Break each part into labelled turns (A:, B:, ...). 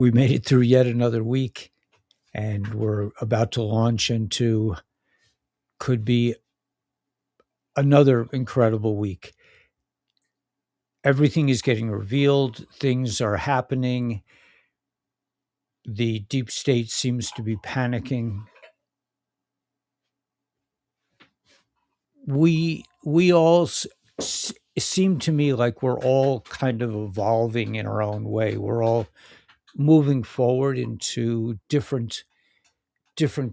A: We made it through yet another week, and we're about to launch into could be another incredible week. Everything is getting revealed, things are happening. The deep state seems to be panicking. We all seem to me like we're all kind of evolving in our own way. We're all moving forward into different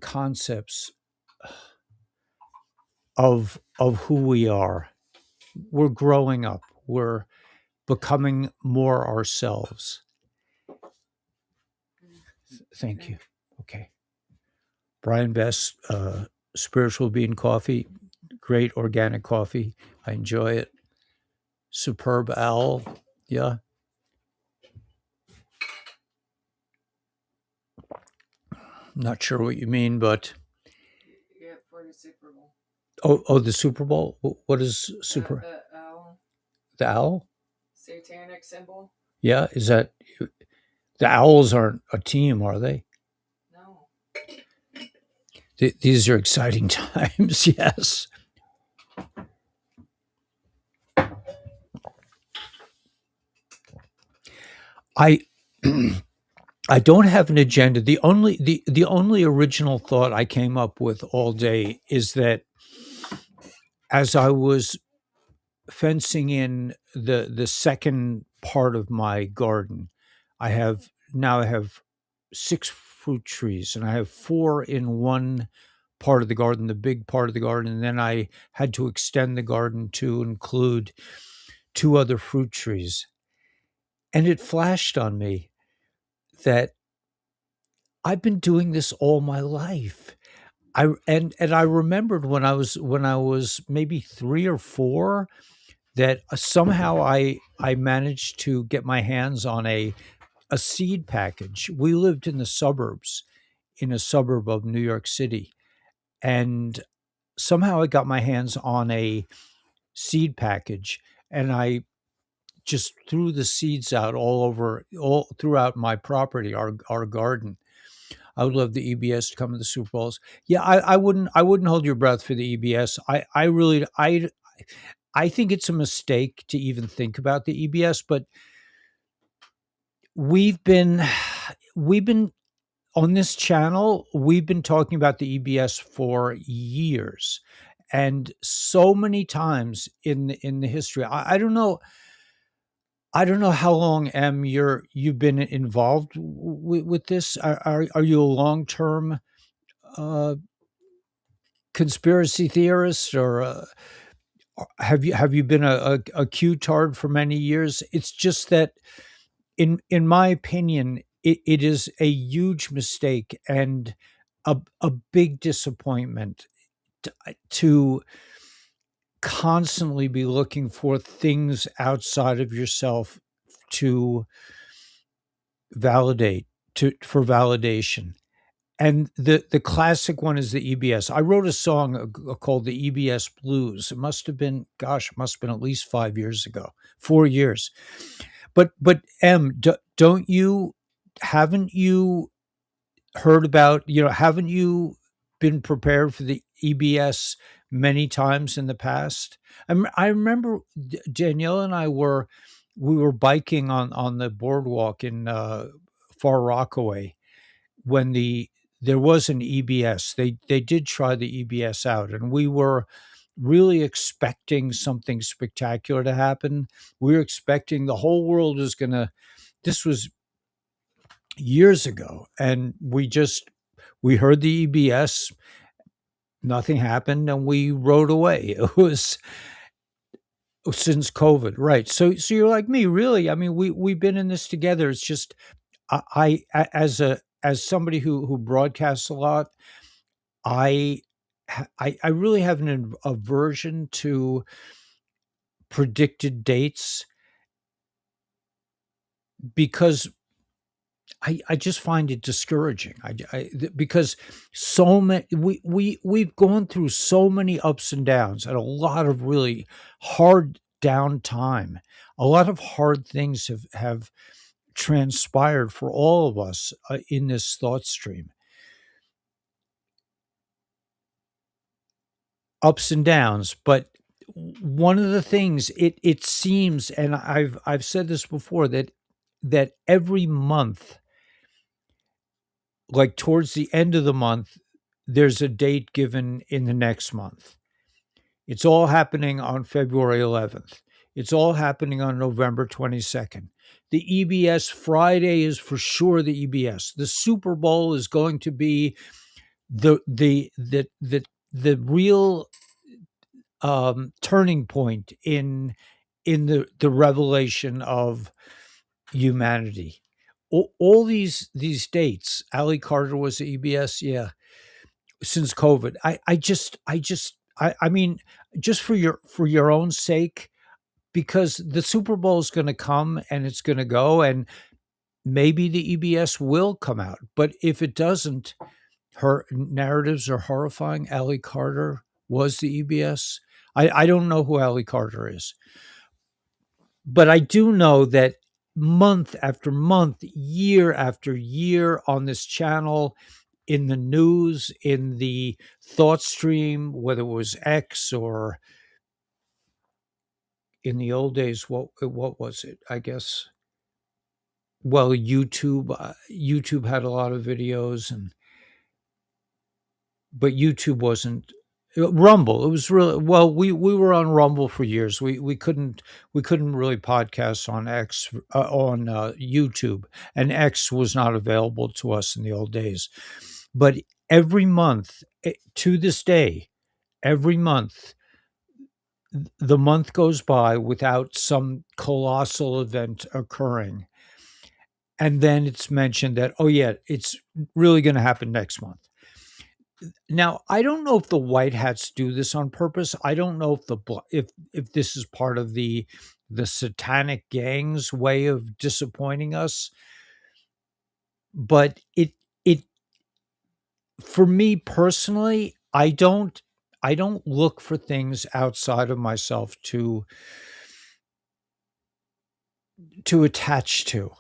A: concepts of who we are. We're growing up. We're becoming more ourselves. Thank you. Okay. Brian Best, Spiritual Bean Coffee, great organic coffee. I enjoy it. Superb Owl. Yeah. Not sure what you mean, but
B: Yeah, for the Super Bowl.
A: oh, the Super Bowl. What is super?
B: The owl,
A: The owl?
B: satanic symbol.
A: Yeah. Is that the Owls aren't a team, are they?
B: No.
A: These are exciting times. Yes. I I don't have an agenda. The only original thought I came up with all day is that as I was fencing in the second part of my garden, I have 6 fruit trees, and I have 4 in one part of the garden, the big part of the garden, and then I had to extend the garden to include 2 other fruit trees. And it flashed on me that I've been doing this all my life. And I remembered when I was maybe 3 or 4 that somehow I managed to get my hands on a seed package. We lived in the suburbs, in a suburb of New York City, and somehow I got my hands on a seed package, and I just threw the seeds out all throughout my property, our garden. I would love the EBS to come to the Super Bowls. Yeah, I wouldn't hold your breath for the EBS. I really I think it's a mistake to even think about the EBS, but we've been we've been on this channel, we've been talking about the EBS for years. And so many times in the history. I don't know how long you've been involved with this. Are you a long-term uh conspiracy theorist, or have you been a Q-tard for many years? It's just that in my opinion, it is a huge mistake and a big disappointment to constantly be looking for things outside of yourself to validate, to for validation. And the classic one is the EBS. I wrote a song called the EBS Blues. It must have been, gosh, it must have been at least 5 years ago, 4 years. But don't you, haven't you heard about, haven't you been prepared for the EBS many times in the past? I remember Danielle and we were biking on the boardwalk in Far Rockaway when there was an EBS. They did try the EBS out, and we were really expecting something spectacular to happen. We were expecting the whole world was gonna. This was years ago, and we heard the EBS. Nothing happened, and we rode away. It was since COVID, right? So you're like me, really. I mean, we've been in this together. It's just as somebody who broadcasts a lot, I I really have an aversion to predicted dates because I just find it discouraging. Because so many we've gone through so many ups and downs and a lot of really hard downtime. A lot of hard things have transpired for all of us in this thought stream. Ups and downs, but one of the things it seems, and I've said this before, that every month, like towards the end of the month, there's a date given in the next month. It's all happening on February 11th. It's all happening on November 22nd. The EBS Friday is for sure the EBS. The Super Bowl is going to be the real turning point in the revelation of humanity. All these dates. Ali Carter was the EBS, yeah, since COVID. I mean, just for your own sake, because the Super Bowl is going to come and it's going to go, and maybe the EBS will come out. But if it doesn't, her narratives are horrifying. Ali Carter was the EBS. I don't know who Ali Carter is, but I do know that month after month, year after year on this channel, in the news, in the thought stream, whether it was X or in the old days, what was it? I guess, well, YouTube. YouTube had a lot of videos, and but YouTube wasn't. Rumble. It was really well. We were on Rumble for years. We couldn't really podcast on X on YouTube, and X was not available to us in the old days. But every month, to this day, every month, the month goes by without some colossal event occurring, and then it's mentioned that, oh yeah, it's really going to happen next month. Now, I don't know if the white hats do this on purpose. I don't know if this is part of the satanic gang's way of disappointing us, but it for me personally, I don't look for things outside of myself to attach to.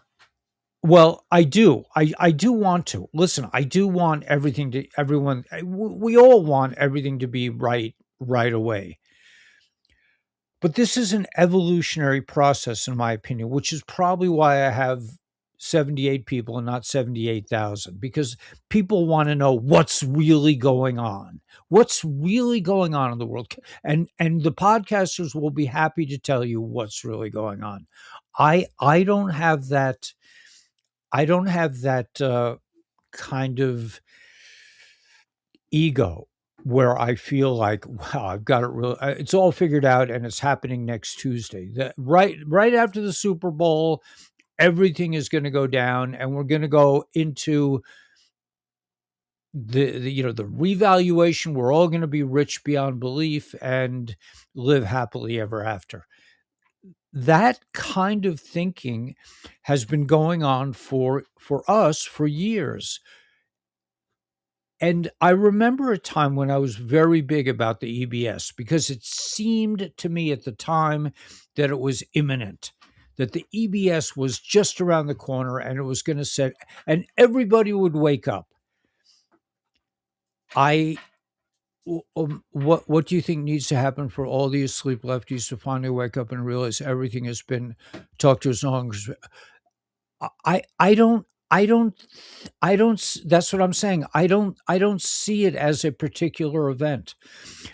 A: Well, I do. I do want to. Listen, I do want everything to everyone we all want everything to be right away. But this is an evolutionary process in my opinion, which is probably why I have 78 people and not 78,000, because people want to know what's really going on. What's really going on in the world, and the podcasters will be happy to tell you what's really going on. I don't have that. I don't have that kind of ego where I feel like, wow, I've got it really. It's all figured out, and it's happening next Tuesday. Right after the Super Bowl, everything is going to go down, and we're going to go into the revaluation. We're all going to be rich beyond belief and live happily ever after. That kind of thinking has been going on for us for years. And I remember a time when I was very big about the EBS, because it seemed to me at the time that it was imminent, that the EBS was just around the corner and it was going to set, and everybody would wake up. I what do you think needs to happen for all these sleep lefties to finally wake up and realize everything has been talked to as long as I don't I don't I don't that's what I'm saying. I don't see it as a particular event.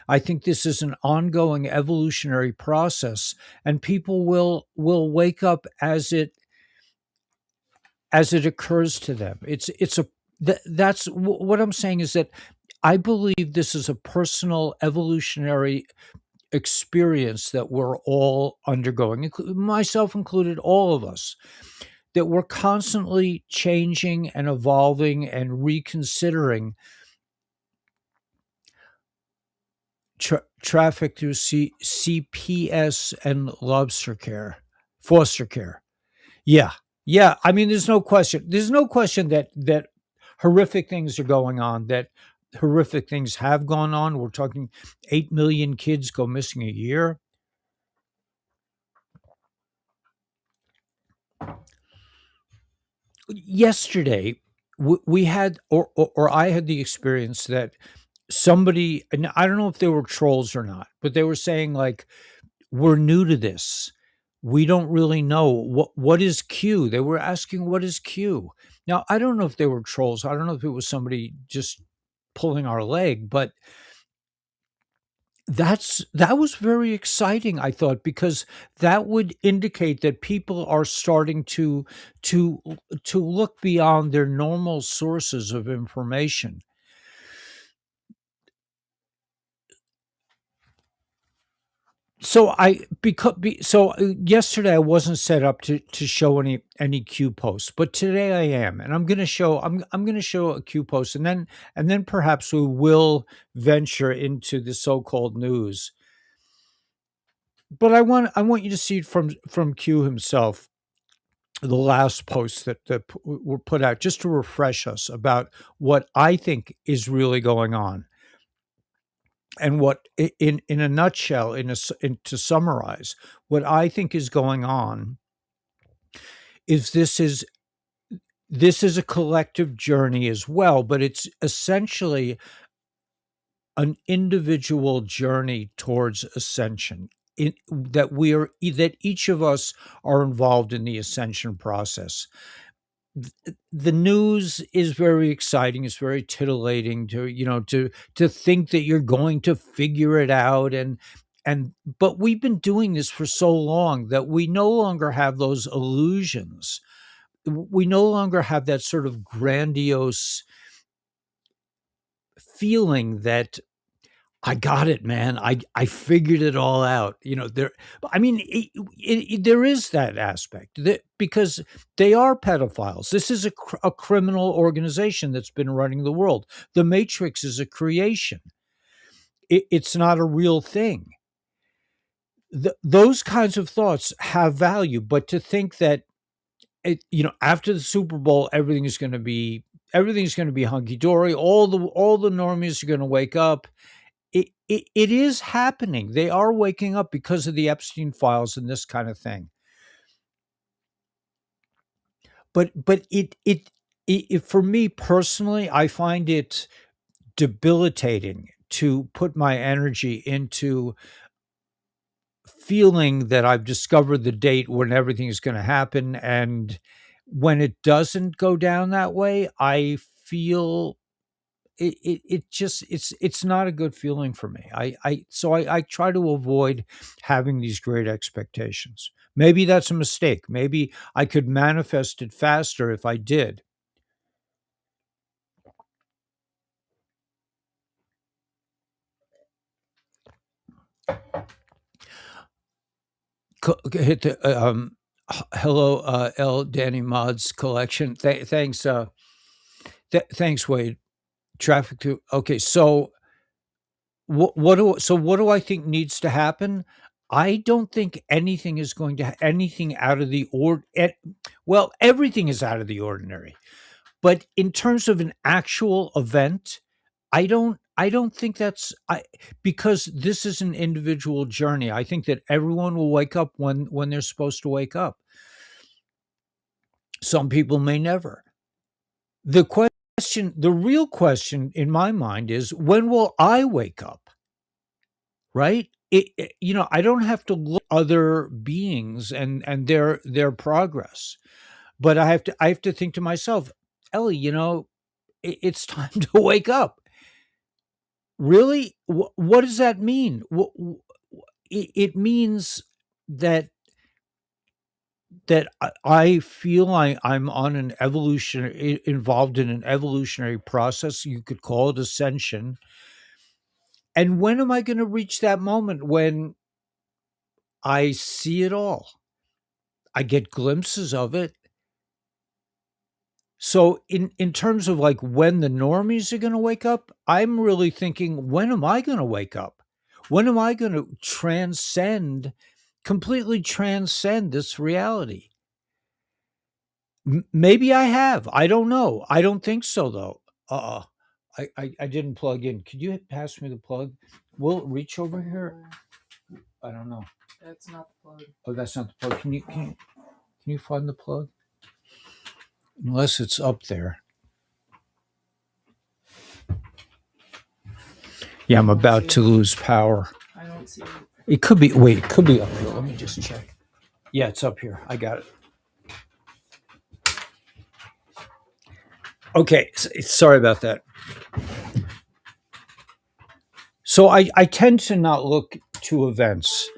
A: I think this is an ongoing evolutionary process, and people will wake up as it occurs to them. It's a that's what I'm saying is that I believe this is a personal evolutionary experience that we're all undergoing, myself included, all of us, that we're constantly changing and evolving and reconsidering traffic through CPS and lobster care, foster care. Yeah. Yeah. I mean, there's no question. There's no question that horrific things are going on, that horrific things have gone on. We're talking 8 million kids go missing a year. yesterday we had, or I had the experience that somebody, and I don't know if they were trolls or not, but they were saying like, we're new to this. We don't really know what is Q. They were asking what is Q. Now I don't know if they were trolls. I don't know if it was somebody just pulling our leg, but that was very exciting, I thought, because that would indicate that people are starting to to look beyond their normal sources of information. So I because so yesterday I wasn't set up to show any Q posts, but today I am, and I'm going to show a Q post, and then perhaps we will venture into the so-called news. But I want you to see it from Q himself, the last posts were put out, just to refresh us about what I think is really going on, and what in a nutshell, to summarize what I think is going on is this is a collective journey as well, but it's essentially an individual journey towards ascension. That each of us are involved in the ascension process. The news is very exciting. It's very titillating to think that you're going to figure it out, and but we've been doing this for so long that we no longer have those illusions. We no longer have that sort of grandiose feeling that I got it, man. I figured it all out. I mean, there is that aspect that, because they are pedophiles. This is a criminal organization that's been running the world. The Matrix is a creation. It's not a real thing. Those kinds of thoughts have value, but to think that after the Super Bowl, everything's going to be hunky dory. All the normies are going to wake up. It is happening. They are waking up because of the Epstein files and this kind of thing. But for me personally, I find it debilitating to put my energy into feeling that I've discovered the date when everything is going to happen, and when it doesn't go down that way, I feel it just it's not a good feeling for me. I try to avoid having these great expectations. Maybe that's a mistake. Maybe I could manifest it faster if I did. Hit the hello, L Danny Mods collection. Thanks, thanks, Wade. Traffic to okay. So what do I think needs to happen? I don't think anything is going to anything out of the well, everything is out of the ordinary. But in terms of an actual event, I don't think because this is an individual journey. I think that everyone will wake up when they're supposed to wake up. Some people may never. The real question in my mind is, when will I wake up? Right? I don't have to look at other beings and their progress, but I have to think to myself, Ellie, it's time to wake up. Really? What does that mean? It means that I feel I'm on an involved in an evolutionary process. You could call it ascension. And when am I going to reach that moment when I see it all? I get glimpses of it. So in terms of like when the normies are going to wake up, I'm really thinking, when am I going to wake up? When am I going to completely transcend this reality? Maybe I have. I don't know. I don't think so though. I didn't plug in. Could you pass me the plug? Will it reach over here? I don't know.
B: That's not the plug.
A: Oh, that's not the plug. Can you find the plug? unless it's up there. Yeah, I'm
B: I don't
A: about
B: see
A: to
B: it.
A: lose power.
B: I don't see it.
A: It could be, wait, it could be up here. Let me just check. Yeah, it's up here. I got it. Okay, sorry about that. So I tend to not look to events.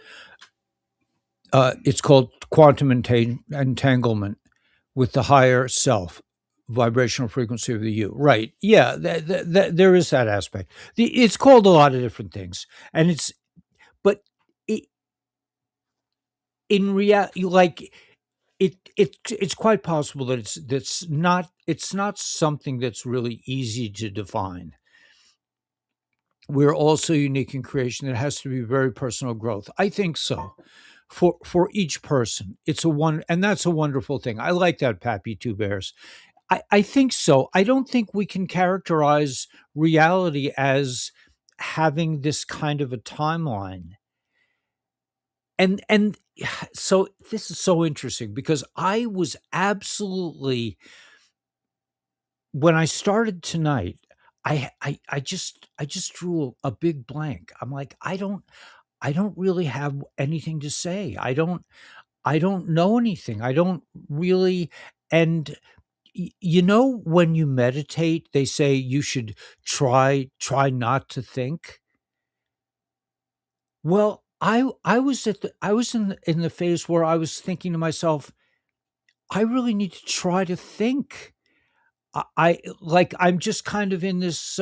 A: It's called quantum entanglement with the higher self, vibrational frequency of the you. Right? Yeah, there is that aspect. It's called a lot of different things, and it's but it, in reality, like it's quite possible that it's not something that's really easy to define. We're also unique in creation. It has to be very personal growth. I think so. For each person, it's a one, and that's a wonderful thing. I like that, Pappy Two Bears. I think so. I don't think we can characterize reality as having this kind of a timeline. And so this is so interesting because I was absolutely, when I started tonight, I just drew a big blank. I'm like, I don't really have anything to say. I don't know anything. I don't really. And when you meditate, they say you should try not to think. Well, I was in the phase where I was thinking to myself, I really need to try to think. I like I'm just kind of in this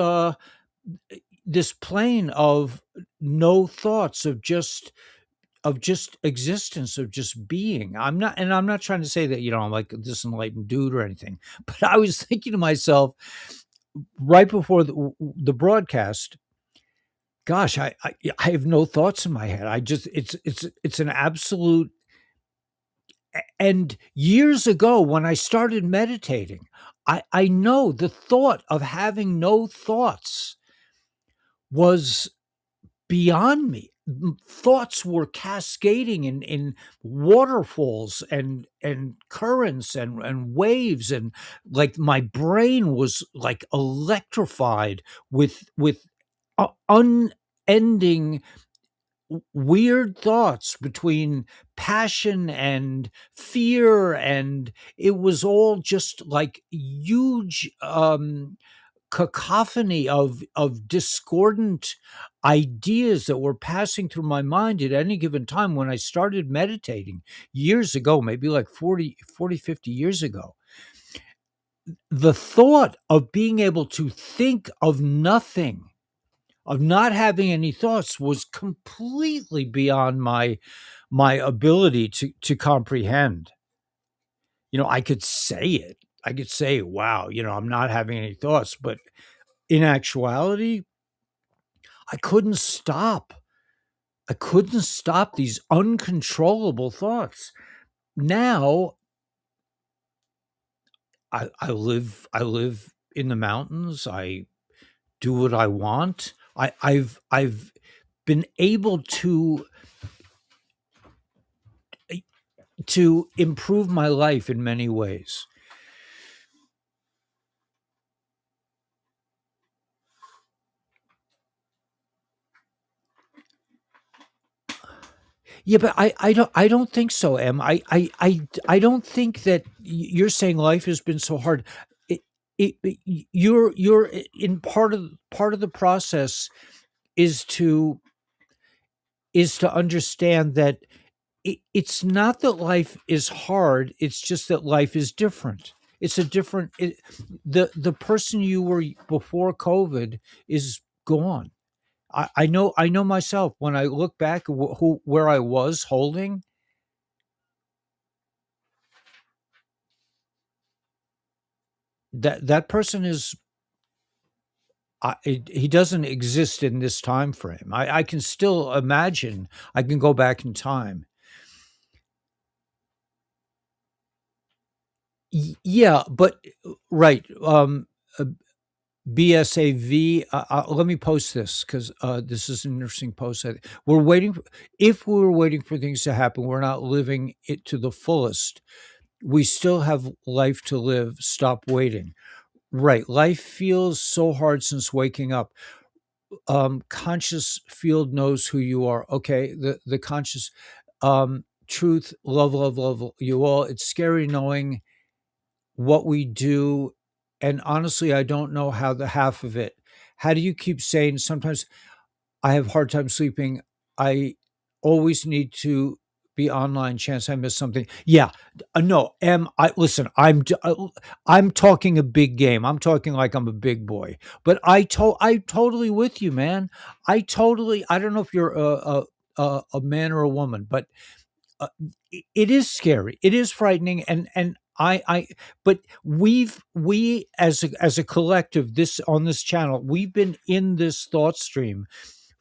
A: plane of no thoughts, of just existence, of just being. I'm not trying to say that I'm like this enlightened dude or anything, but I was thinking to myself right before the broadcast, gosh, I have no thoughts in my head. I just it's an absolute. And years ago when I started meditating, I know the thought of having no thoughts was beyond me. Thoughts were cascading in waterfalls and currents and waves, and like my brain was like electrified with unending weird thoughts between passion and fear, and it was all just like huge cacophony of discordant ideas that were passing through my mind at any given time when I started meditating years ago, maybe like 50 years ago. The thought of being able to think of nothing, of not having any thoughts, was completely beyond my ability to comprehend. I could say it. I could say, wow, I'm not having any thoughts, but in actuality, I couldn't stop. I couldn't stop these uncontrollable thoughts. Now I live in the mountains. I do what I want. I've been able to improve my life in many ways. Yeah, but I don't think so, Em. I don't think that you're saying life has been so hard. You're in part of the process is to understand that it's not that life is hard. It's just that life is different. It's a different. The person you were before COVID is gone. I know myself when I look back at where I was holding that person is. He doesn't exist in this time frame. I can still imagine. I can go back in time. Yeah, but right. Uh, BSAV. Let me post this because this is an interesting post. We're waiting. If we were waiting for things to happen, we're not living it to the fullest. We still have life to live. Stop waiting. Right. Life feels so hard since waking up. Conscious field knows who you are. Okay. The conscious truth, love you all. It's scary knowing what we do. And honestly, I don't know how the half of it. How do you keep saying sometimes I have a hard time sleeping. I always need to be online. Chance I miss something. Yeah, no. I listen? I'm talking a big game. I'm talking like I'm a big boy. But I totally with you, man. I don't know if you're a man or a woman, but uh, it is scary. It is frightening, and I. But we as a collective, this on this channel, we've been in this thought stream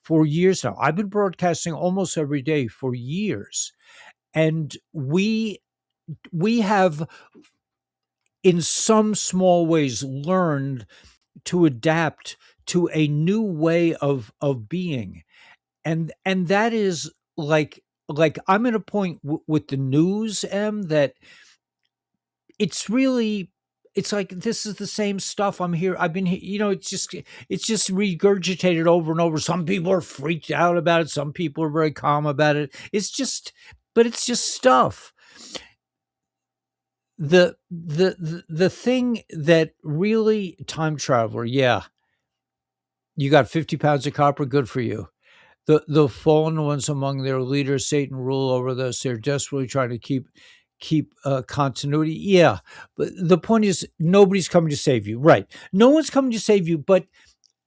A: for years now. I've been broadcasting almost every day for years, and we have, in some small ways, learned to adapt to a new way of being, and that is like I'm at a point with the news, that it's really it's like this is the same stuff. I've been here, it's just regurgitated over and over. Some people are freaked out about it, some people are very calm about it. It's just stuff. The thing that really, time traveler, yeah, you got 50 pounds of copper, good for you. The fallen ones among their leaders, Satan rule over this. They're desperately trying to keep continuity. Yeah, but the point is, nobody's coming to save you, right? No one's coming to save you, but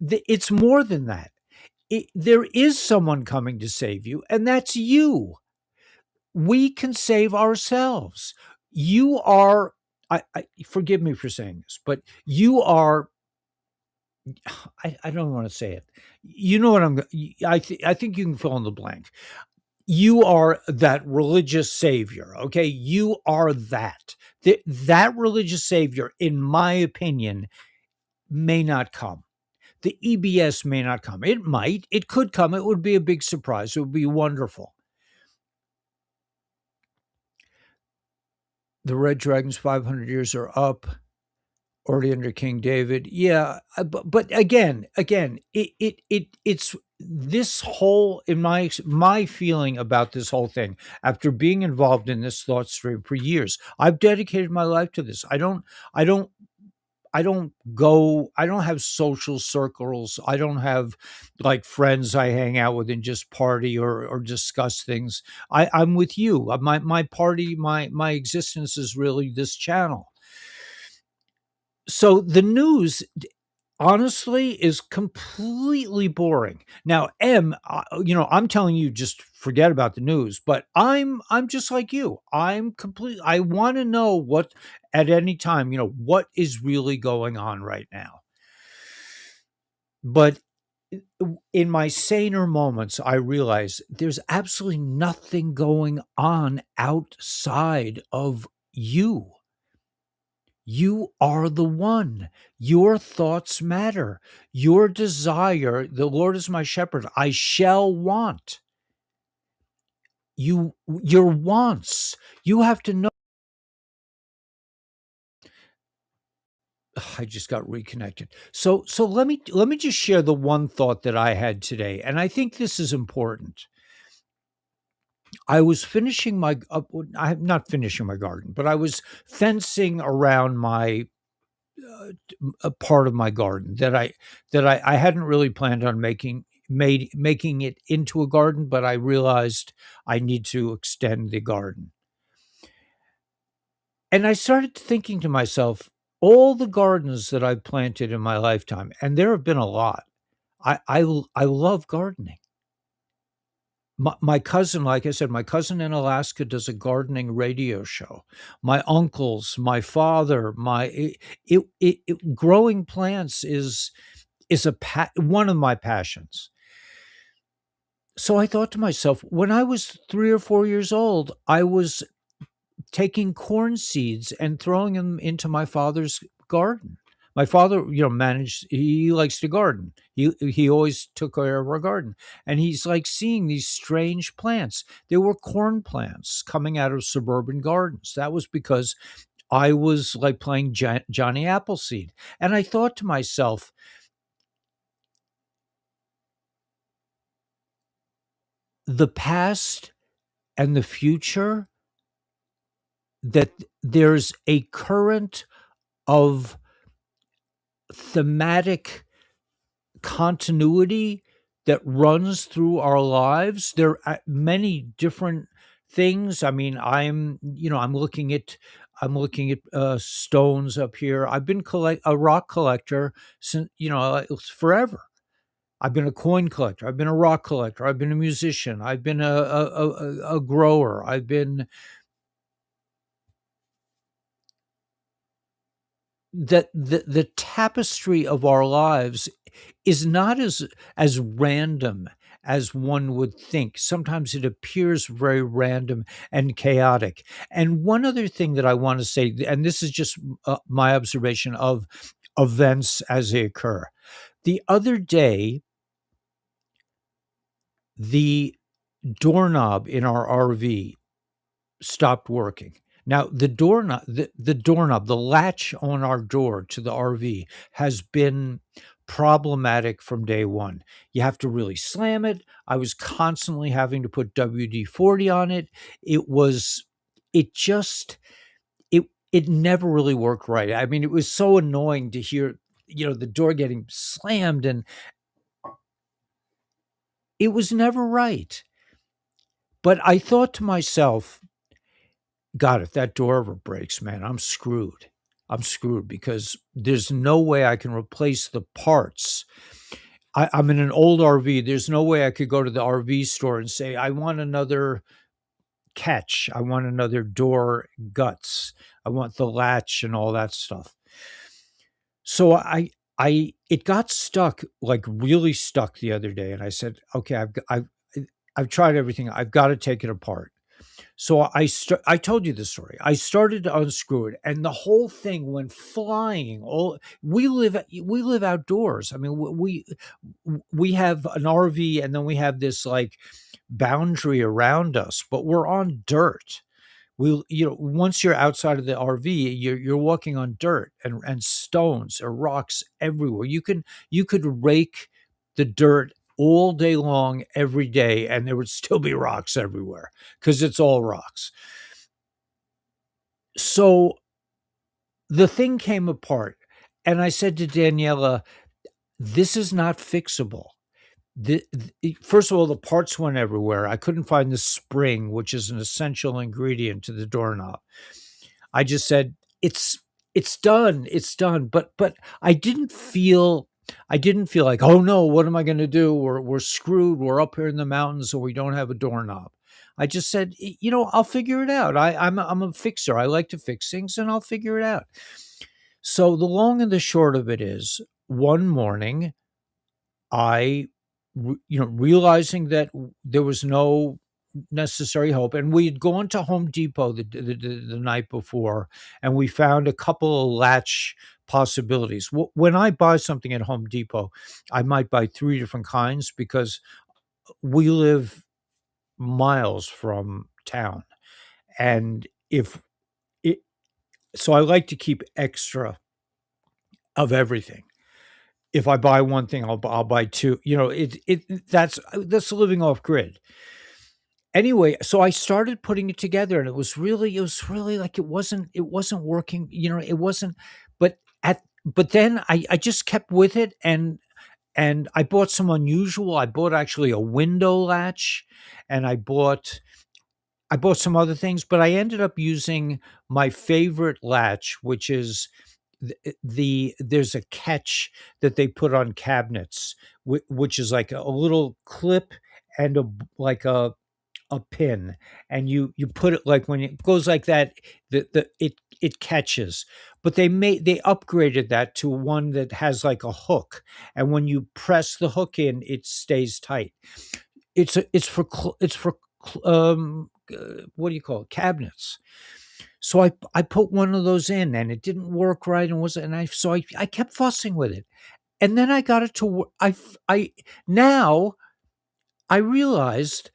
A: it's more than that. There is someone coming to save you, and that's you. We can save ourselves. You are. Forgive me for saying this, but you are. I don't want to say it. You know what I think you can fill in the blank. You are that religious savior. Okay, you are that. That religious savior, in my opinion, may not come. The EBS may not come. It might. It could come. It would be a big surprise. It would be wonderful. The Red Dragon's 500 years are up, already under King David. Yeah, but again, it's this whole, in my feeling about this whole thing, after being involved in this thought stream for years. I've dedicated my life to this. I don't I don't have social circles. I don't have like friends I hang out with and just party or discuss things. I'm with you. My party, my existence is really this channel. So the news, honestly, is completely boring. Now, I'm telling you, just forget about the news. But I'm just like you. I want to know what, at any time, what is really going on right now. But in my saner moments, I realize there's absolutely nothing going on outside of you. You are the one. Your thoughts matter. Your desire, the Lord is my shepherd, I shall want. Your wants. You have to know. I just got reconnected. So let me just share the one thought that I had today, and I think this is important. I was finishing my I'm not finishing my garden, but I was fencing around my a part of my garden that I hadn't really planned on making it into a garden, but I realized I need to extend the garden. And I started thinking to myself, all the gardens that I've planted in my lifetime, and there have been a lot. I love gardening. My cousin, like I said, my cousin in Alaska does a gardening radio show. My uncles, my father, growing plants is one of my passions. So I thought to myself, when I was 3 or 4 years old, I was taking corn seeds and throwing them into my father's garden. My father, managed. He likes to garden. He always took care of our garden, and he's like seeing these strange plants. There were corn plants coming out of suburban gardens. That was because I was like playing Johnny Appleseed, and I thought to myself, the past and the future, that there's a current of thematic continuity that runs through our lives. There are many different things. I mean, I'm looking at stones up here. I've been collect a rock collector since, it's forever. I've been a coin collector. I've been a rock collector. I've been a musician. I've been a grower. I've been that the tapestry of our lives is not as random as one would think. Sometimes it appears very random and chaotic. And one other thing that I want to say, and this is just my observation of events as they occur. The other day, the doorknob in our RV stopped working. Now the latch on our door to the RV has been problematic from day one. You have to really slam it. I was constantly having to put WD-40 on it. It was it just it never really worked right. I mean, it was so annoying to hear, the door getting slammed, and it was never right. But I thought to myself, God, if that door ever breaks, man, I'm screwed. I'm screwed because there's no way I can replace the parts. I'm in an old RV. There's no way I could go to the RV store and say, I want another catch. I want another door guts. I want the latch and all that stuff. So it got stuck, like really stuck the other day. And I said, okay, I've tried everything. I've got to take it apart. So I told you the story. I started to unscrew it, and the whole thing went flying. All we live outdoors. I mean, we have an RV, and then we have this like boundary around us, but we're on dirt. Once you're outside of the RV, you're walking on dirt and stones or rocks everywhere. You could rake the dirt all day long every day, and there would still be rocks everywhere because it's all rocks. So the thing came apart, and I said to Daniela, this is not fixable. First of all, the parts went everywhere. I couldn't find the spring, which is an essential ingredient to the doorknob. I just said, it's done. It's done. But I didn't feel like, oh no, what am I going to do? We're screwed. We're up here in the mountains, so we don't have a doorknob. I just said, I'll figure it out. I'm a fixer. I like to fix things, and I'll figure it out. So the long and the short of it is, one morning, I, realizing that there was no necessary hope, and we had gone to Home Depot the night before, and we found a couple of latch possibilities. When I buy something at Home Depot, I might buy three different kinds because we live miles from town, and if it, so I like to keep extra of everything. If I buy one thing, I'll buy two. That's living off grid. Anyway, so I started putting it together, and it was really like it wasn't working. It wasn't. But then I just kept with it, and I bought some unusual. I bought actually a window latch, and I bought some other things, but I ended up using my favorite latch, which is there's a catch that they put on cabinets, which is like a little clip and like a pin, and you put it like when it goes like that, it catches. But they upgraded that to one that has like a hook, and when you press the hook in, it stays tight. It's for what do you call it? Cabinets. So I put one of those in and it didn't work right and was and I kept fussing with it. And then I got it to work. I now I realized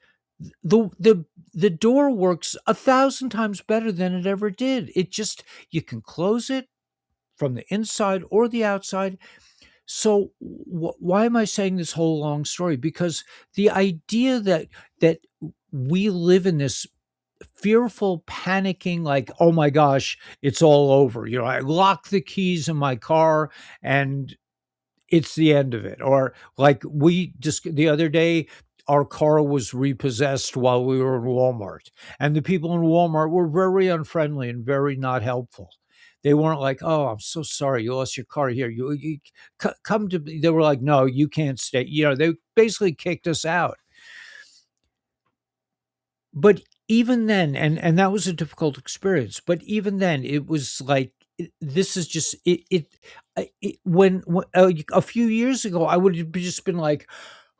A: the door works 1,000 times better than it ever did. It just you can close it from the inside or the outside. So why am I saying this whole long story? Because the idea that we live in this fearful panicking like, oh my gosh, it's all over, I lock the keys in my car and it's the end of it. Or like we just the other day, our car was repossessed while we were in Walmart, and the people in Walmart were very unfriendly and very not helpful. They weren't like, "Oh, I'm so sorry, you lost your car here. You come to." They were like, "No, you can't stay." They basically kicked us out. But even then, and that was a difficult experience. But even then, it was like this is just it. When a few years ago, I would have just been like,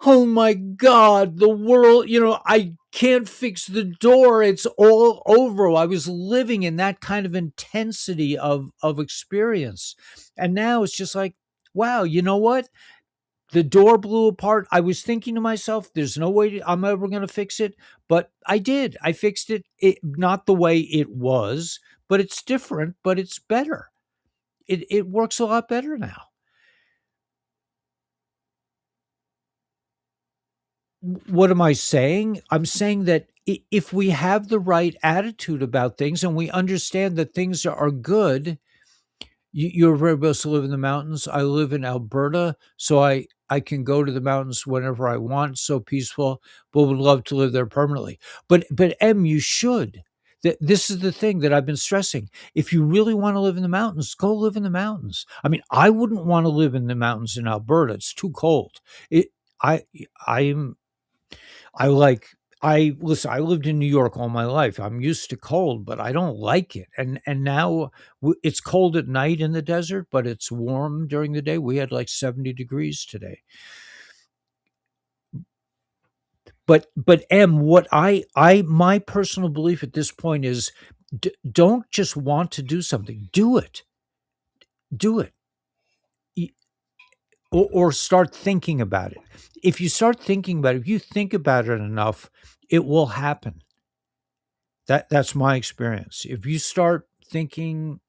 A: "Oh my God, the world! I can't fix the door; it's all over." I was living in that kind of intensity of experience, and now it's just like, wow, you know what? The door blew apart. I was thinking to myself, there's no way I'm ever going to fix it. But I did. I fixed not the way it was, but it's different, but it's better. It works a lot better now. What am I saying? I'm saying that if we have the right attitude about things and we understand that things are good. You're very blessed to live in the mountains. I live in Alberta, so I can go to the mountains whenever I want. So peaceful, but would love to live there permanently. But you should. This is the thing that I've been stressing. If you really want to live in the mountains, go live in the mountains. I mean, I wouldn't want to live in the mountains in Alberta. It's too cold. It. I. I'm I like I listen, I lived in New York all my life. I'm used to cold, but I don't like it. And now it's cold at night in the desert, but it's warm during the day. We had like 70 degrees today. But what I my personal belief at this point is don't just want to do something. Do it. Do it. Y- or start thinking about it. If you start thinking about it, if you think about it enough, it will happen. That's my experience. If you start thinking,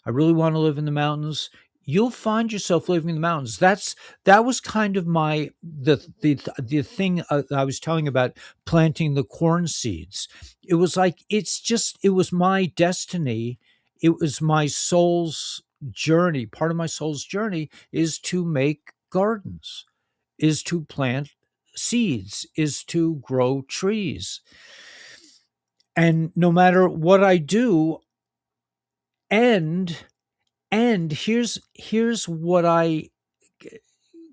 A: I really want to live in the mountains, you'll find yourself living in the mountains. That was kind of my the thing I was telling about planting the corn seeds. It was like it was my destiny. It was my soul's journey. Part of my soul's journey is to make gardens, is to plant seeds, is to grow trees. And no matter what I do, and here's what I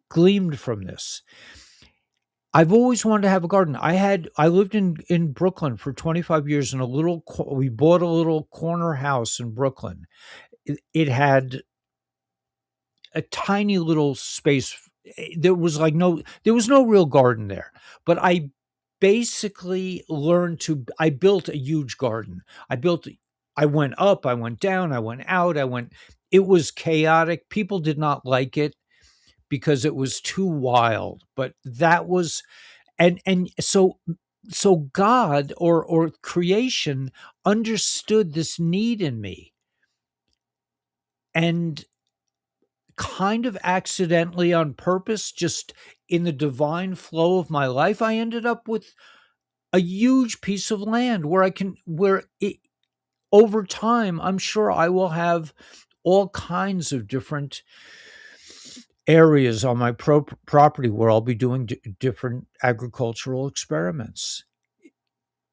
A: gleamed from this. I've always wanted to have a garden. I lived in Brooklyn for 25 years in we bought a little corner house in Brooklyn. It had a tiny little space. There was no real garden there, but I built a huge garden. I went up, I went down, I went out, it was chaotic. People did not like it because it was too wild, but that was and so God or creation understood this need in me, and kind of accidentally on purpose, just in the divine flow of my life, I ended up with a huge piece of land where it, over time, I'm sure I will have all kinds of different areas on my property where I'll be doing different agricultural experiments.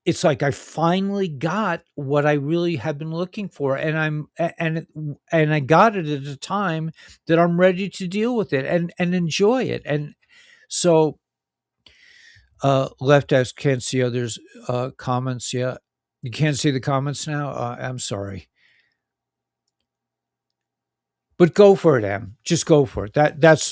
A: It's like I finally got what I really have been looking for, and and I got it at a time that I'm ready to deal with it and enjoy it. And so, left as can't see others comments. Yeah, you can't see the comments now. I'm sorry. But go for it, Em. Just go for it. That's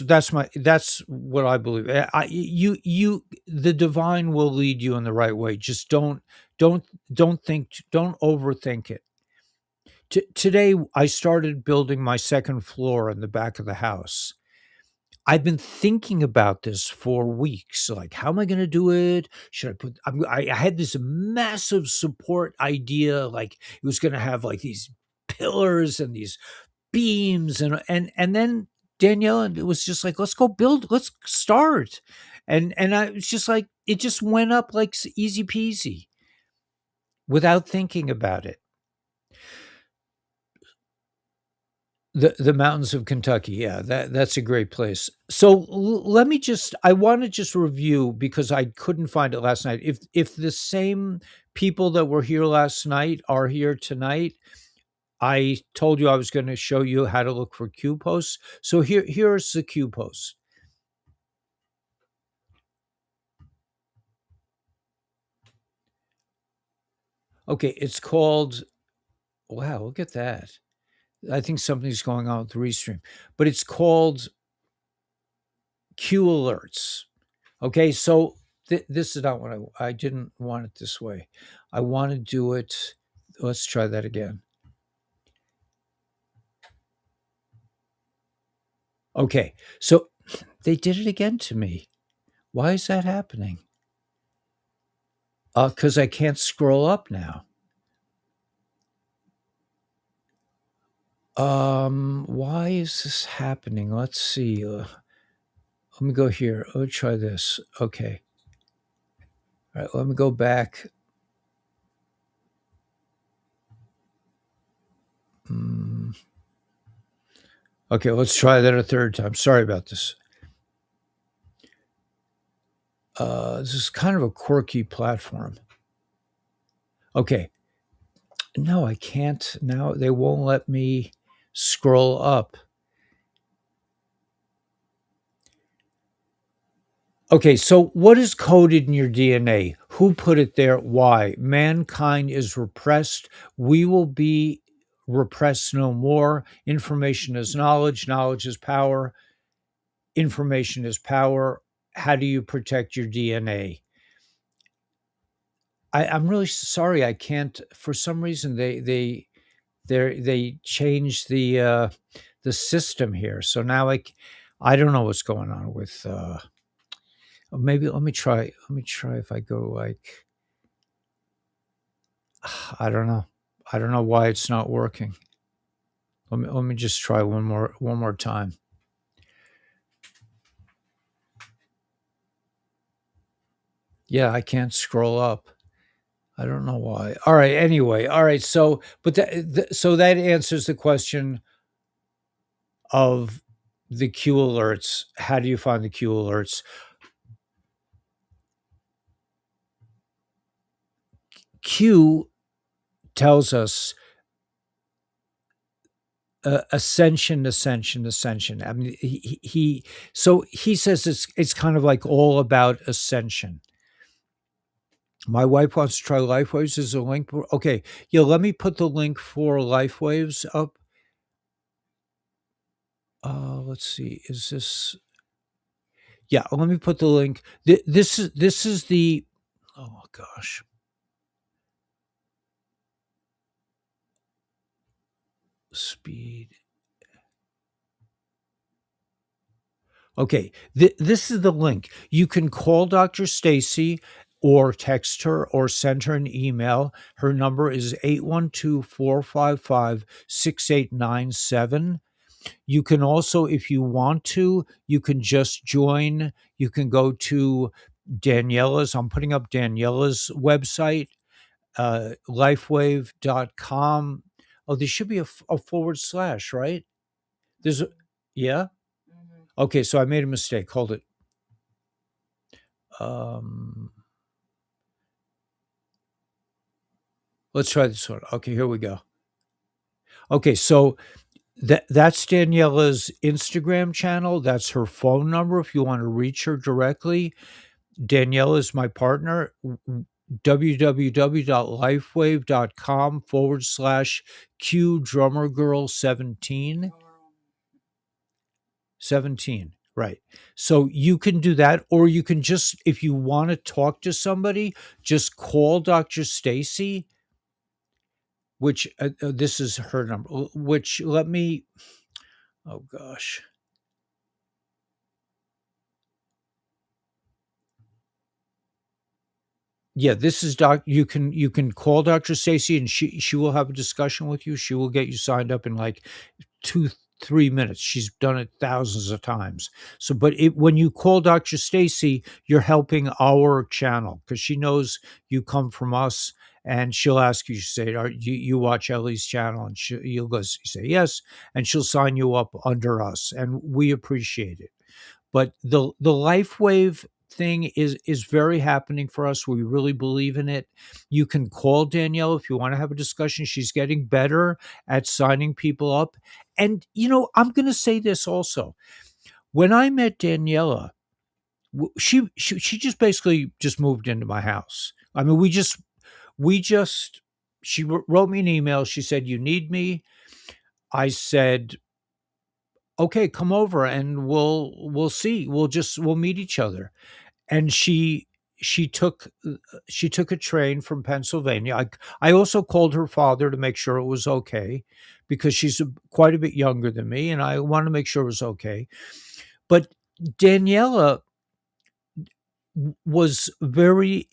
A: what I believe. The divine will lead you in the right way. Just don't overthink it. Today, I started building my second floor in the back of the house. I've been thinking about this for weeks. Like, how am I going to do it? Should I put? I had this massive support idea. Like, it was going to have like these pillars and these beams, and then Danielle, and it was just like, let's go build. Let's start. And I was just like, it just went up like easy peasy without thinking about it. The mountains of Kentucky, yeah, that's a great place. So let me just, I want to just review because I couldn't find it last night. If the same people that were here last night are here tonight, I told you I was going to show you how to look for Q posts. So here's the Q post. Okay, it's called, wow, look at that. I think something's going on with the restream, but it's called Q alerts. Okay, so this is not what I didn't want it this way. I want to do it. Let's try that again. Okay, so they did it again to me. Why is that happening? Because I can't scroll up now. Why is this happening? Let's see. Let me go here. Let me try this. Okay. All right, let me go back. Mm. Okay, let's try that a third time. Sorry about this. This is kind of a quirky platform. Okay. No, I can't. Now they won't let me scroll up. Okay, so what is coded in your DNA? Who put it there? Why? Mankind is repressed. We will be repressed no more. Information is knowledge. Knowledge is power. Information is power. How do you protect your DNA? I'm really sorry. I can't. For some reason, they changed the system here. So now I don't know what's going on with. Maybe let me try if I go like, I don't know. I don't know why it's not working. Let me just try one more time. Yeah, I can't scroll up. I don't know why. All right. Anyway, all right. So, but so that answers the question of the Q alerts. How do you find the Q alerts? Q tells us ascension, ascension, ascension. I mean, so he says it's kind of like all about ascension. My wife wants to try LifeWaves. Is a link? Okay, yeah. Let me put the link for LifeWaves up. Let's see. Is this? Yeah. Let me put the link. This is the. Oh gosh. Speed. Okay, this is the link. You can call Dr. Stacy or text her or send her an email. Her number is 812-455-6897. You can also, if you want to, you can just join. You can go to Daniela's. I'm putting up Daniela's website, lifewave.com. Oh, there should be a forward slash, right? There's a, yeah? Okay, so I made a mistake. Hold it. Um, let's try this one. Okay, here we go. Okay, so that's Daniela's Instagram channel. That's her phone number if you want to reach her directly. Daniela is my partner. www.lifewave.com/Q drummer girl 17. 17. Right. So you can do that, or you can just, if you want to talk to somebody, just call Dr. Stacy which this is her number, which let me, oh gosh. Yeah, this is doc. You can call Dr. Stacy, and she will have a discussion with you. She will get you signed up in like 2 3 minutes. She's done it thousands of times. So, but when you call Dr. Stacy, you're helping our channel because she knows you come from us, and she'll ask you. She say, "Are you watch Ellie's channel?" And you'll go say yes, and she'll sign you up under us, and we appreciate it. But the life wave thing is very happening for us. We really believe in it. You can call Danielle if you want to have a discussion. She's getting better at signing people up. And I'm going to say this also. When I met Daniela, she just basically just moved into my house. I mean, we just she wrote me an email. She said, "You need me." I said, "Okay, come over and we'll see. We'll meet each other." And she took she took a train from Pennsylvania. I also called her father to make sure it was okay because she's quite a bit younger than me, and I want to make sure it was okay. But Daniela was very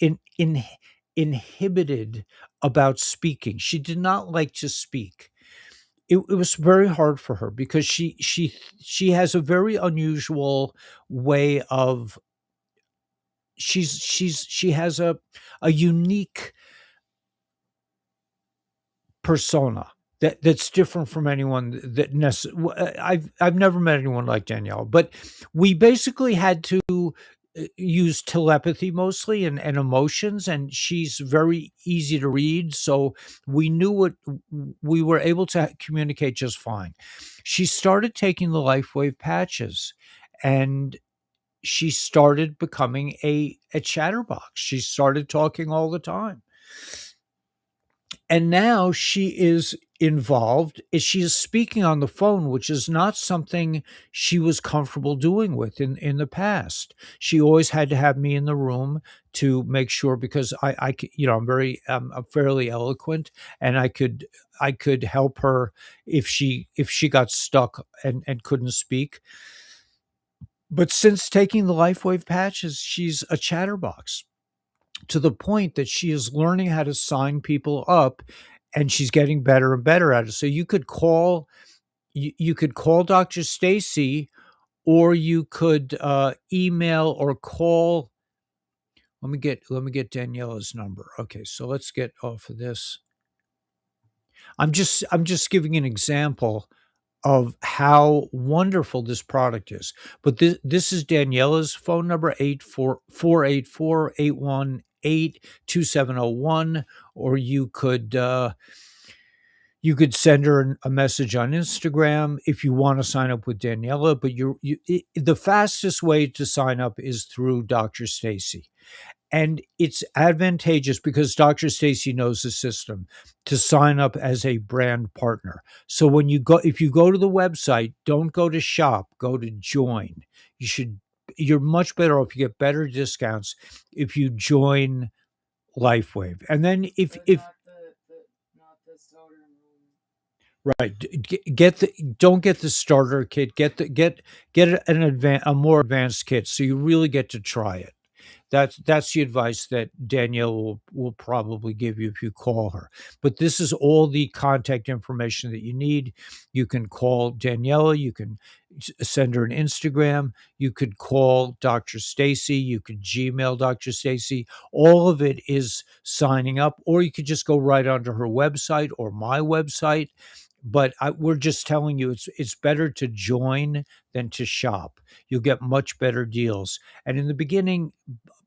A: inhibited about speaking. She did not like to speak. It was very hard for her because she has a very unusual way of she has a unique persona that's different from anyone that I've never met anyone like Danielle, but we basically had to use telepathy mostly and emotions, and she's very easy to read, so we knew what we were able to communicate just fine. She started taking the LifeWave patches, and she started becoming a chatterbox. She started talking all the time. And now she is involved. She is speaking on the phone, which is not something she was comfortable doing with in the past. She always had to have me in the room to make sure because I'm fairly eloquent, and I could help her if she got stuck and couldn't speak. But since taking the LifeWave patches, she's a chatterbox to the point that she is learning how to sign people up, and she's getting better and better at it. So you could call Dr. Stacy, or you could email or call. Let me get Daniela's number. Okay, so let's get off of this. I'm just giving an example of how wonderful this product is. But this is Daniela's phone number, 844-818-2701. Or you could send her a message on Instagram if you want to sign up with Daniela. But the fastest way to sign up is through Dr. Stacy. And it's advantageous because Dr. Stacy knows the system to sign up as a brand partner. So if you go to the website, don't go to shop, go to join. You're much better off. You get better discounts if you join LifeWave. And then
B: But not the starter room.
A: right, don't get the starter kit, get a more advanced kit so you really get to try it. That's the advice that Danielle will probably give you if you call her. But this is all the contact information that you need. You can call Daniela. You can send her an Instagram. You could call Dr. Stacy. You could Gmail Dr. Stacy. All of it is signing up, or you could just go right onto her website or my website. But we're just telling you it's better to join than to shop. You'll get much better deals. And in the beginning,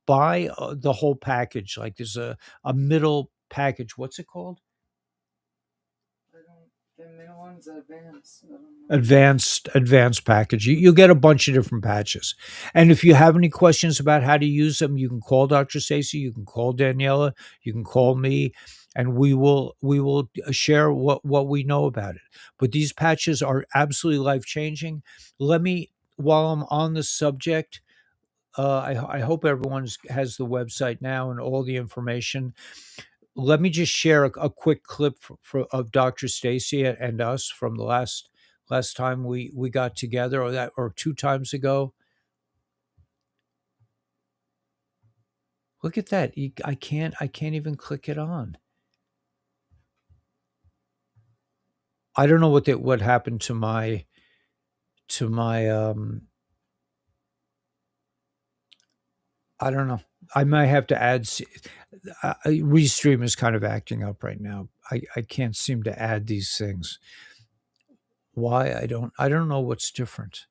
A: buy the whole package. Like there's a middle package. What's it called?
B: I don't. The middle one's advanced. I don't know.
A: Advanced package. You'll get a bunch of different patches. And if you have any questions about how to use them, you can call Dr. Stacy, you can call Daniela, you can call me, and we will share what we know about it. But these patches are absolutely life changing. Let me, while I'm on the subject, I hope everyone has the website now and all the information. let me just share a quick clip of Dr. Stacy and us from the last time we got together, or two times ago. Look at that. I can't even click it on. I don't know what happened to my I don't know. I might have to add. Restream is kind of acting up right now. I can't seem to add these things. Why I don't know what's different.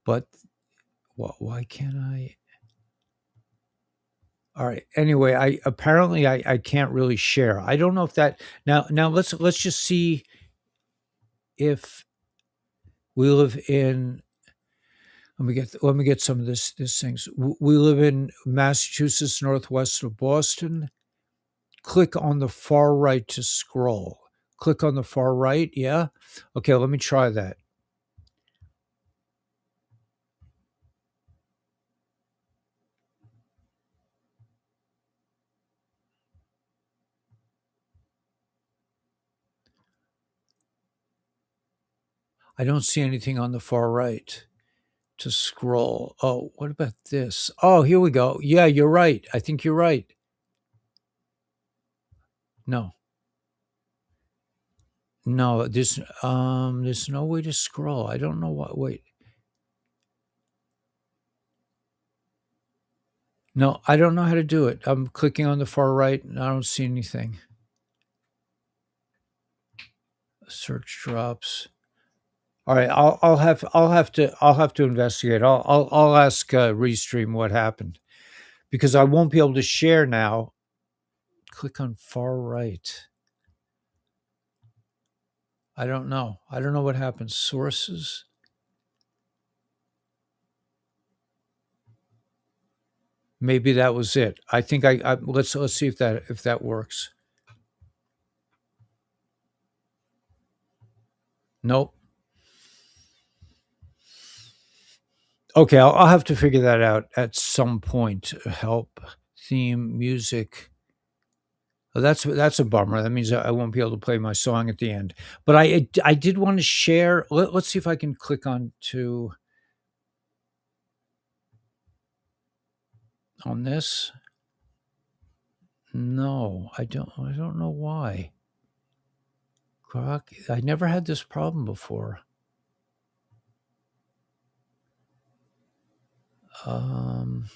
A: But why can't I? All right. Anyway, I can't really share. I don't know if that now let's just see if we live in. Let me get some of this things. We live in Massachusetts, northwest of Boston. Click on the far right to scroll. Click on the far right. Yeah. Okay. Let me try that. I don't see anything on the far right to scroll. Oh, what about this? Oh, here we go. Yeah, you're right. I think you're right. No, no, there's no way to scroll. I don't know what. Wait, no, I don't know how to do it. I'm clicking on the far right, and I don't see anything. Search drops. All right, I'll have to investigate. I'll ask Restream what happened because I won't be able to share now. Click on far right. I don't know. I don't know what happens. Sources. Maybe that was it. I think I let's see if that works. Nope. Okay, I'll have to figure that out at some point. Help theme music. Oh, that's a bummer. That means I won't be able to play my song at the end. But I did want to share. Let's see if I can click on this. No, I don't. I don't know why. Grok. I never had this problem before. Um.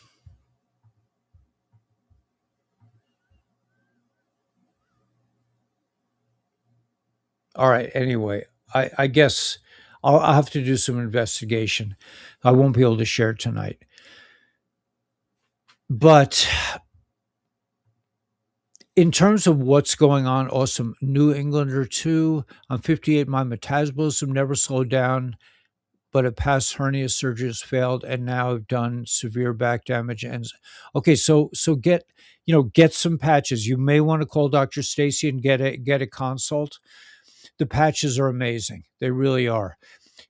A: All right. Anyway, I guess I'll have to do some investigation. I won't be able to share tonight. But in terms of what's going on, awesome. New Englander 2. I'm 58. My metabolism never slowed down, but a past hernia surgery has failed, and now I've done severe back damage. And okay, so get some patches. You may want to call Dr. Stacy and get a consult. The patches are amazing. They really are.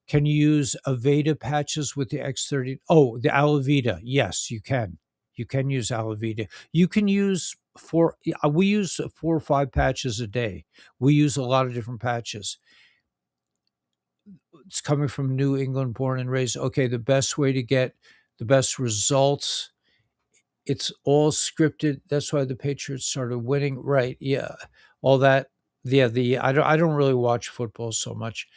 A: Can you use Aveda patches with the X30? Oh, the Alavida. Yes, you can. You can use Alavida. You can use we use 4 or 5 patches a day. We use a lot of different patches. It's coming from New England, born and raised. Okay, the best way to get the best results. It's all scripted. That's why the Patriots started winning. Right. Yeah. All that. Yeah. I don't really watch football so much.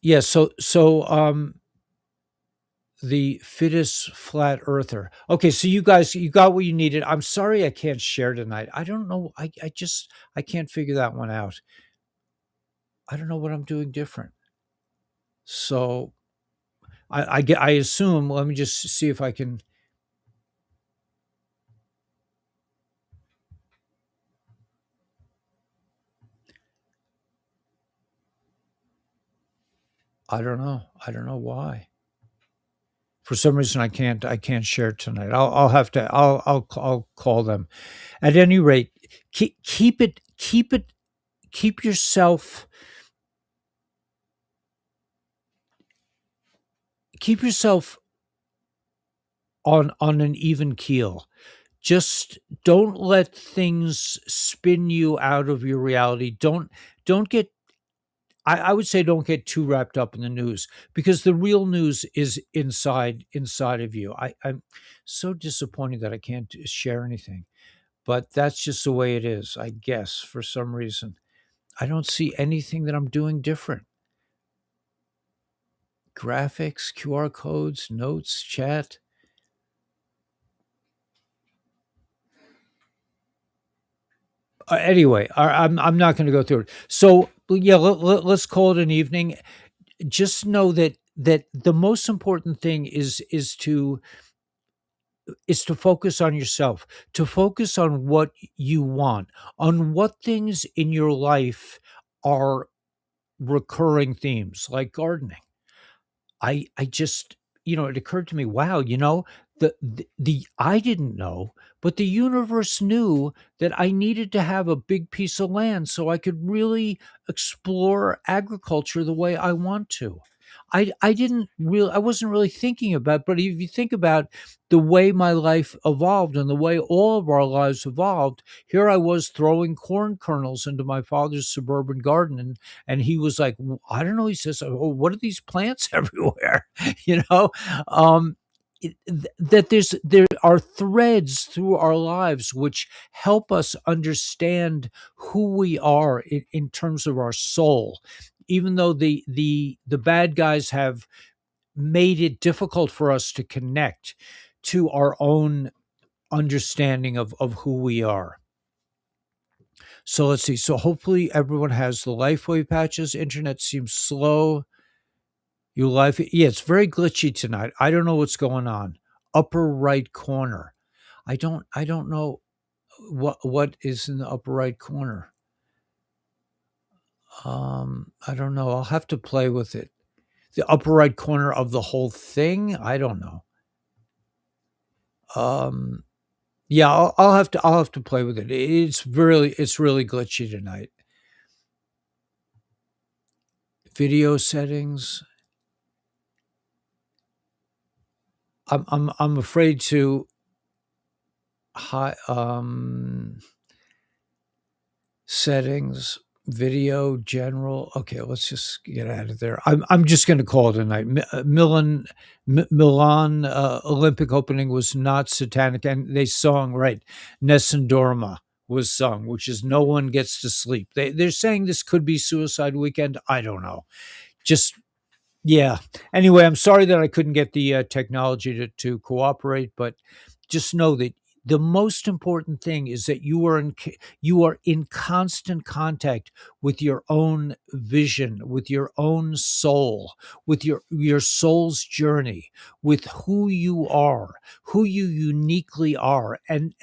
A: Yeah. So the fittest flat earther. Okay, so you guys, you got what you needed. I'm sorry I can't share tonight. I don't know. I can't figure that one out. I don't know what I'm doing different. So I assume. Let me just see if I can. I don't know. I don't know why. For some reason, I can't share tonight. I'll have to. I'll call them. At any rate, keep yourself keep yourself on an even keel. Just don't let things spin you out of your reality. Don't get I would say don't get too wrapped up in the news, because the real news is inside of you. I'm so disappointed that I can't share anything, but that's just the way it is, I guess, for some reason. I don't see anything that I'm doing different. Graphics, QR codes, notes, chat. Anyway, I'm not going to go through it. So yeah, let's call it an evening. Just know that the most important thing is to focus on yourself, to focus on what you want, on what things in your life are recurring themes, like gardening. I just, it occurred to me, wow, the I didn't know, but the universe knew that I needed to have a big piece of land so I could really explore agriculture the way I want to. I wasn't really thinking about, but if you think about the way my life evolved and the way all of our lives evolved, here I was throwing corn kernels into my father's suburban garden, and he was like, I don't know. He says, "Oh, what are these plants everywhere?" you know, um, that there are threads through our lives which help us understand who we are in terms of our soul. Even though the bad guys have made it difficult for us to connect to our own understanding of who we are. So let's see. So hopefully everyone has the LifeWave patches. Internet seems slow. You live? Yeah, it's very glitchy tonight. I don't know what's going on. Upper right corner. I don't know what is in the upper right corner. I don't know. I'll have to play with it. The upper right corner of the whole thing. I don't know. Um, yeah, I'll have to play with it. It's really glitchy tonight. Video settings. I'm afraid to hi settings, video, general. Okay, let's just get out of there. I'm just going to call it a night. Milan Olympic opening was not satanic, and they sung right. Nessun Dorma was sung, which is no one gets to sleep. They're saying this could be suicide weekend. I don't know. Just yeah. Anyway, I'm sorry that I couldn't get the technology to cooperate, but just know that the most important thing is that you are in constant contact with your own vision, with your own soul, with your soul's journey, with who you are, who you uniquely are, and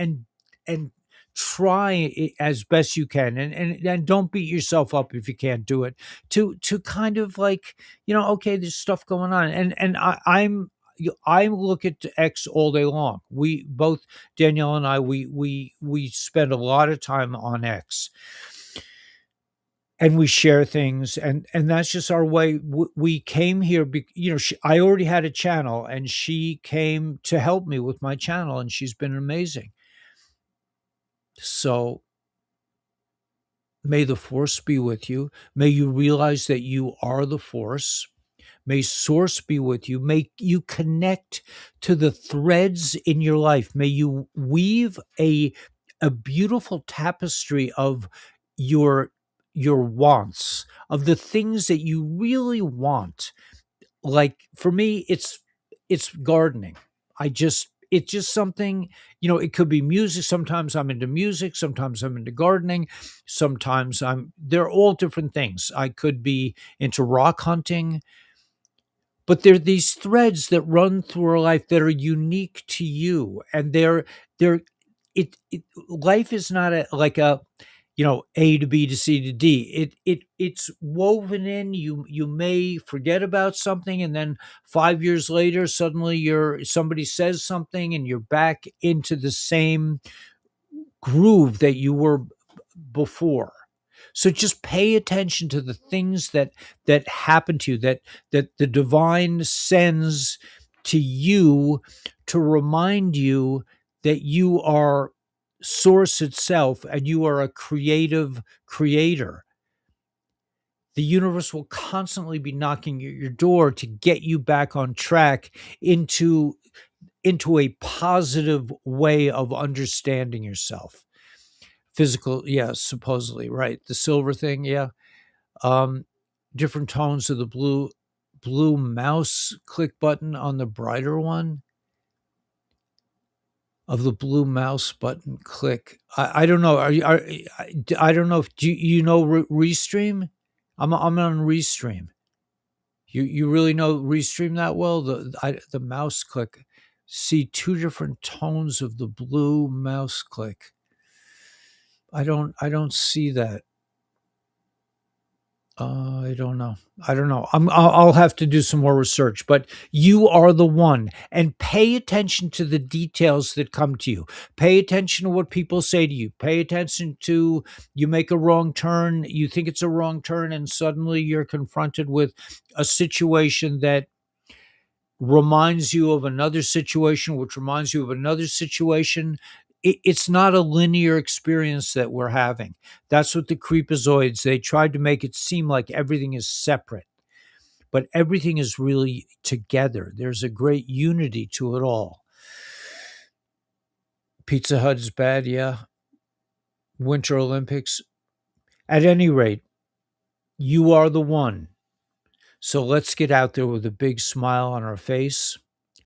A: try it as best you can, and don't beat yourself up if you can't do it, to kind of like, okay, there's stuff going on, and I look at X all day long. We both, Danielle and I, we spend a lot of time on X, and we share things, and that's just our way. We came here, I already had a channel, and she came to help me with my channel, and she's been amazing. So may the force be with you. May you realize that you are the force. May source be with you. May you connect to the threads in your life. May you weave a beautiful tapestry of your your wants, of the things that you really want. Like for me, it's gardening. It's just something, it could be music. Sometimes I'm into music, sometimes I'm into gardening, sometimes they're all different things. I could be into rock hunting, but there are these threads that run through our life that are unique to you, and they're life is not like a, A to B to C to D. It's woven in. You may forget about something, and then 5 years later suddenly somebody says something, and you're back into the same groove that you were before. So just pay attention to the things that happen to you, that the divine sends to you to remind you that you are source itself and you are a creative creator. The universe will constantly be knocking at your door to get you back on track into a positive way of understanding yourself. Physical, yeah, supposedly, right. The silver thing, yeah. Um, Different tones of the blue mouse click button on the brighter one of the blue mouse button click. I don't know. I don't know if do you know Restream? I'm on Restream. You really know Restream that well? The mouse click. See two different tones of the blue mouse click. I don't see that. I don't know. I don't know. I'll have to do some more research, but you are the one. And pay attention to the details that come to you. Pay attention to what people say to you. Pay attention to you make a wrong turn, you think it's a wrong turn, and suddenly you're confronted with a situation that reminds you of another situation, which reminds you of another situation. It's not a linear experience that we're having. That's what the creepazoids, they tried to make it seem like everything is separate, but everything is really together. There's a great unity to it all. Pizza Hut is bad, yeah. Winter Olympics. At any rate, you are the one. So let's get out there with a big smile on our face